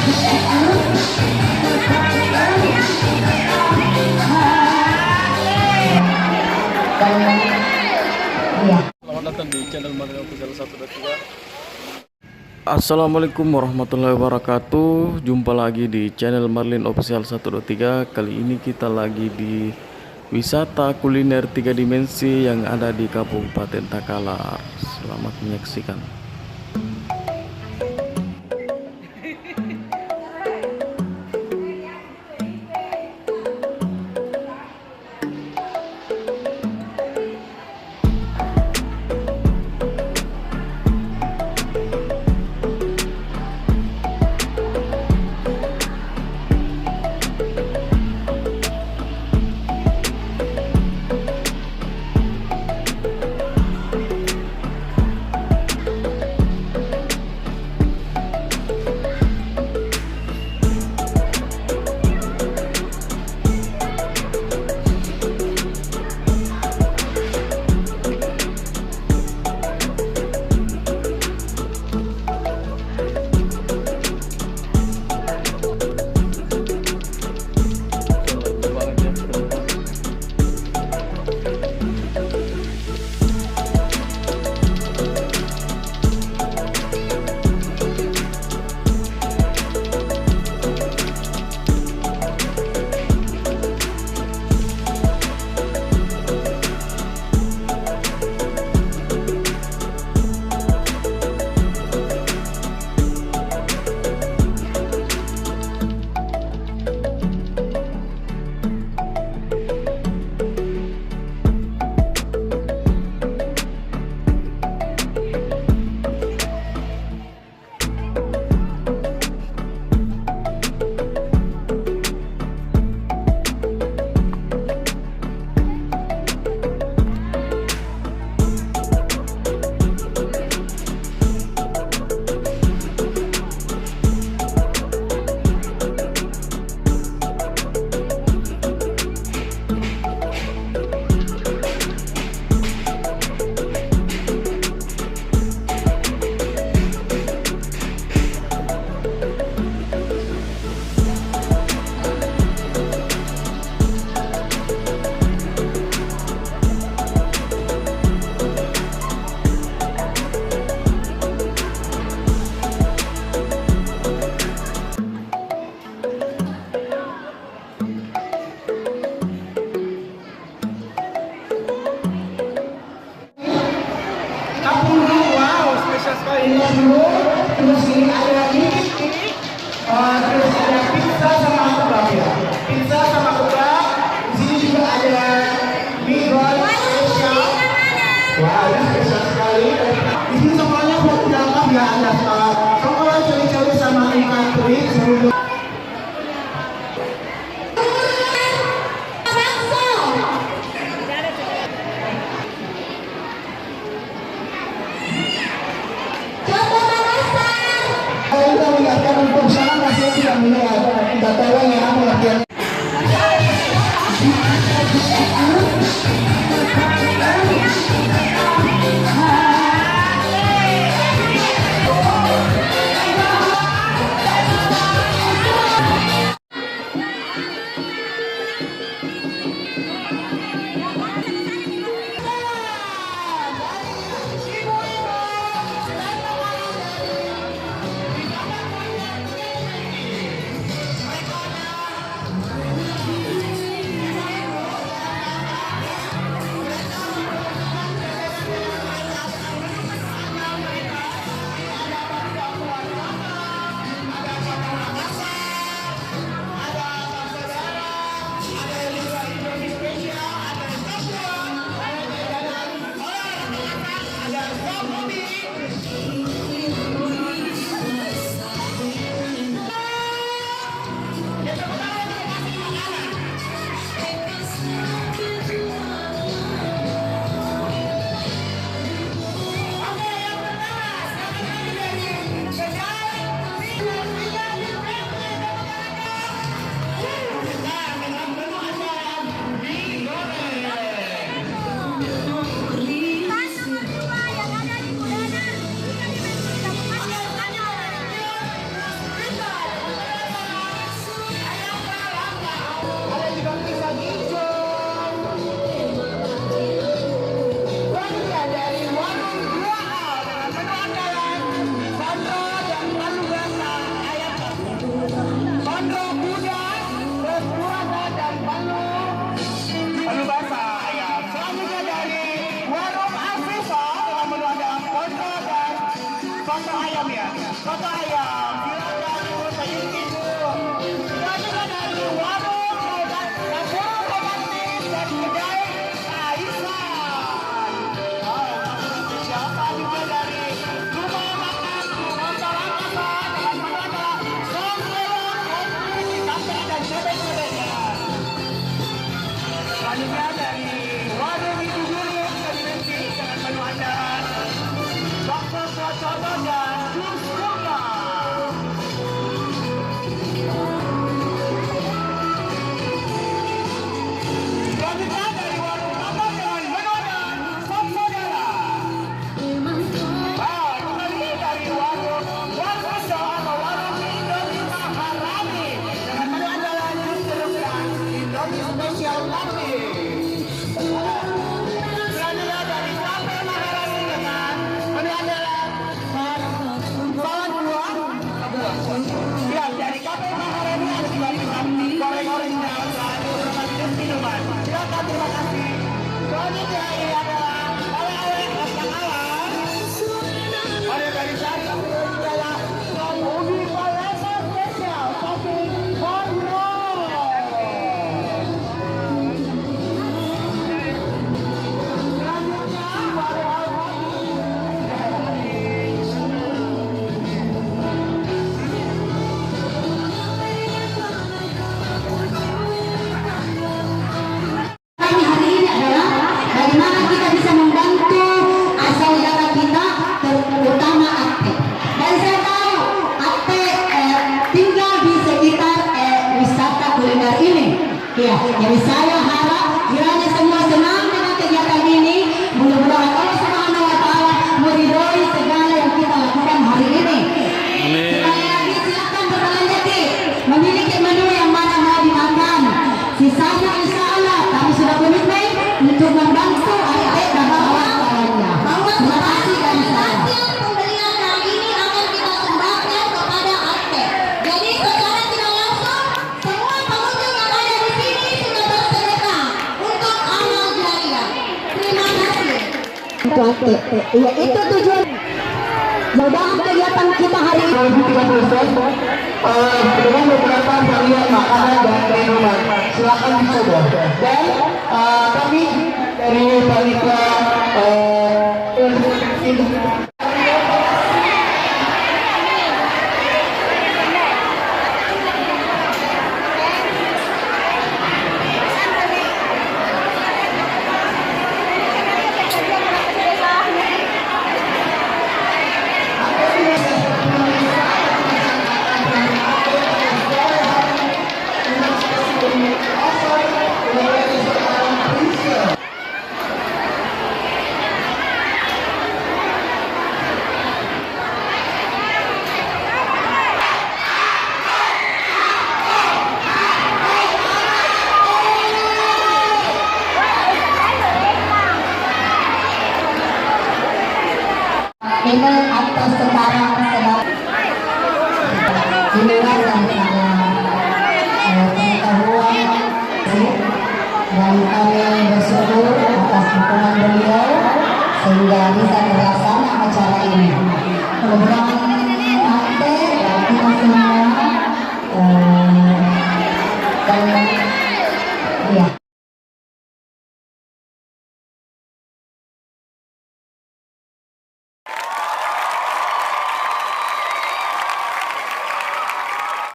Selamat datang di channel Marlin Official 123. Assalamualaikum warahmatullahi wabarakatuh. Jumpa lagi di channel Marlin Official 123. Kali ini kita lagi di wisata kuliner 3 dimensi yang ada di Kabupaten Takalar. Selamat menyaksikan. Wow, spesial sekali. Terus ini ada lagi, terus ada pizza sama kebab ya. Pizza sama kebab. Di sini juga ada mie goreng spesial. Wah, ini spesial sekali. Di sini semuanya buat lengkap ya ada. Kalau cari-cari sama ikan teri sebelum kita mengingatkan untuk sana masih tidak melihat data yang aku latihan. Ya, jadi saya harap kiranya semua senang dengan kegiatan ini. Mudah-mudahan Allah Subhanahu wa Ta'ala meridhoi segala yang kita lakukan hari ini. Sekali lagi silakan berbelanja, memiliki menu yang mana mau dimakan. Sisanya insya Allah kami sudah komitmen untuk membantu adik dan kawan-kawannya. Terima kasih dari saya. Pembelian hari ini akan kita sumbangkan kepada Arte. Jadi secara tidak langsung semua pengunjung yang ada di sini sudah bersedekah untuk amal jariah. Terima kasih. Untuk Arte. Iya, itu tujuan. Mudah-mudahan kegiatan kita hari ini 2013 dengan beberapa varian makanan dan minuman. Silakan dicoba. Dan kami dari panitia